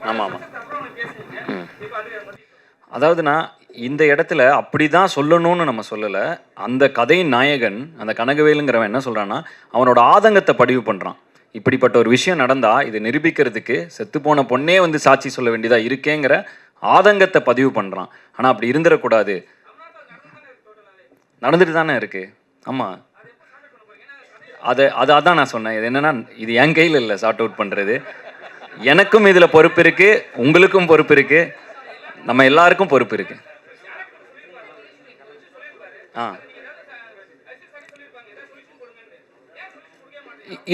ஆமாம் ஆமாம். அதாவது நான் இந்த இடத்துல அப்படிதான் சொல்லணும்னு நம்ம சொல்லலை. அந்த கதையின் நாயகன் அந்த கனகவேலுங்கிறவன் என்ன சொல்கிறான்னா, அவனோட ஆதங்கத்தை பதிவு பண்ணுறான். இப்படிப்பட்ட ஒரு விஷயம் நடந்தால் இதை நிரூபிக்கிறதுக்கு செத்துப்போன பொண்ணே வந்து சாட்சி சொல்ல வேண்டியதாக இருக்கேங்கிற ஆதங்கத்தை பதிவு பண்ணுறான். ஆனால் அப்படி இருந்துடக்கூடாது. நடந்துட்டு தானே இருக்கு. ஆமாம், அதான் நான் சொன்னேன். இது என்னன்னா, இது என் கையில் இல்லை சார்ட் அவுட் பண்ணுறது. எனக்கும் இதில் பொறுப்பு இருக்குது, உங்களுக்கும் பொறுப்பு இருக்குது, நம்ம எல்லாருக்கும் பொறுப்பு இருக்குது.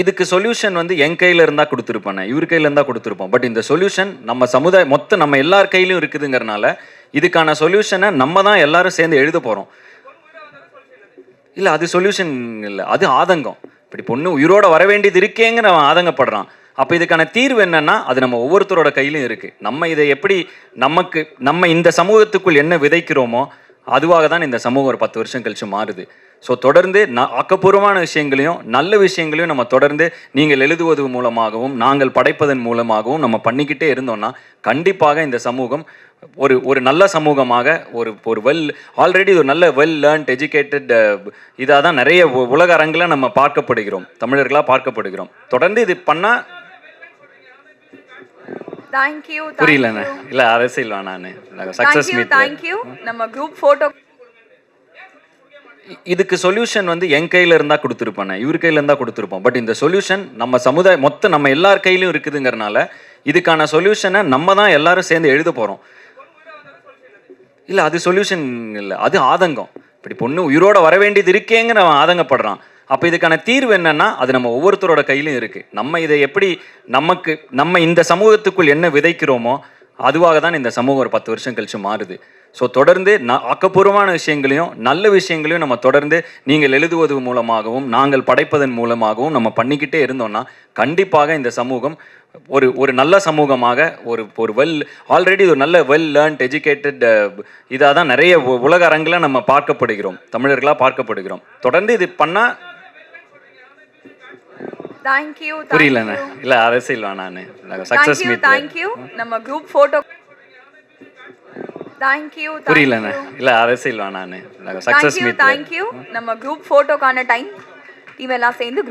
இதுக்கு சொல்யூஷன் வந்து என் கையில் இருந்தால் கொடுத்துருப்பேன், இவர் கையில் இருந்தால் கொடுத்துருப்போம். பட் இந்த சொல்யூஷன் நம்ம சமுதாயம் மொத்தம் நம்ம எல்லார் கையிலும் இருக்குதுங்கிறனால இதுக்கான சொல்யூஷனை நம்ம தான் எல்லாரும் சேர்ந்து எழுத போகிறோம். இல்லை, அது சொல்யூஷன் இல்லை, அது ஆதங்கம். இப்படி பொண்ணு உயிரோட வர வேண்டியது இருக்கேங்கிற அவன் ஆதங்கப்படுறான். அப்போ இதுக்கான தீர்வு என்னன்னா, அது நம்ம ஒவ்வொருத்தரோட கையிலும் இருக்குது. நம்ம இதை எப்படி நம்ம இந்த சமூகத்துக்குள் என்ன விதைக்கிறோமோ அதுவாக தான் இந்த சமூகம் ஒரு 10 வருஷம் கழிச்சு மாறுது. ஸோ தொடர்ந்து ஆக்கப்பூர்வமான விஷயங்களையும் நல்ல விஷயங்களையும் நம்ம தொடர்ந்து நீங்கள் எழுதுவது மூலமாகவும் நாங்கள் படைப்பதன் மூலமாகவும் நம்ம பண்ணிக்கிட்டே இருந்தோம்னா கண்டிப்பாக இந்த சமூகம் ஒரு நல்ல சமூகமாக ஒரு ஆல்ரெடி ஒரு நல்ல லேர்ன்ட் எஜுகேட்டட் இதாக தான் நிறைய உலக அரங்கில் நம்ம பார்க்கப்படுகிறோம், தமிழர்களாக பார்க்கப்படுகிறோம். தொடர்ந்து இது பண்ணால் புரியலண்ணே. இல்லை, அரசியல் வேணான்னு சக்ஸஸ் மீட். தேங்க்யூ. நம்ம குரூப் ஃபோட்டோ இதுக்கு சொல்யூஷன் வந்து என் கையில் இருந்தால் கொடுத்துருப்பேன், இவர் கையில் இருந்தால் கொடுத்துருப்போம். பட் இந்த சொல்யூஷன் நம்ம சமுதாயம் மொத்தம் நம்ம எல்லார் கையிலும் இருக்குதுங்கிறனால இதுக்கான சொல்யூஷனை நம்ம தான் எல்லாரும் சேர்ந்து எழுத போகிறோம். இல்லை, அது சொல்யூஷன் இல்லை, அது ஆதங்கம். இப்படி பொண்ணு உயிரோட வர வேண்டியது இருக்கேங்கிற அவன் ஆதங்கப்படுறான். அப்போ இதுக்கான தீர்வு என்னன்னா, அது நம்ம ஒவ்வொருத்தரோட கையிலும் இருக்குது. நம்ம இதை எப்படி நம்ம இந்த சமூகத்துக்குள் என்ன விதைக்கிறோமோ அதுவாக தான் இந்த சமூகம் ஒரு 10 வருஷம் கழிச்சு மாறுது. ஸோ தொடர்ந்து ஆக்கப்பூர்வமான விஷயங்களையும் நல்ல விஷயங்களையும் நம்ம தொடர்ந்து நீங்கள் எழுதுவது மூலமாகவும் நாங்கள் படைப்பதன் மூலமாகவும் நம்ம பண்ணிக்கிட்டே இருந்தோம்னா கண்டிப்பாக இந்த சமூகம் ஒரு நல்ல சமூகமாக ஒரு ஆல்ரெடி ஒரு நல்ல லேர்ன்ட் எஜுகேட்டட் இதாக தான் நிறைய உலக அரங்கில் நம்ம பார்க்கப்படுகிறோம், தமிழர்களாக பார்க்கப்படுகிறோம். தொடர்ந்து இது பண்ணால் தேங்க்யூ. புரியலண்ணே. இல்லை, அரசியல் வேணான்னு சக்ஸஸ் மீட். தேங்க்யூ. நம்ம குரூப் ஃபோட்டோ தேங்க்யூ. புரியலண்ணே. இல்லை, அரசியல் வேணான்னு சக்ஸஸ் மீட். தேங்க்யூ. நம்ம குரூப் ஃபோட்டோக்கான டைம் டீம் எல்லாம் சேர்ந்து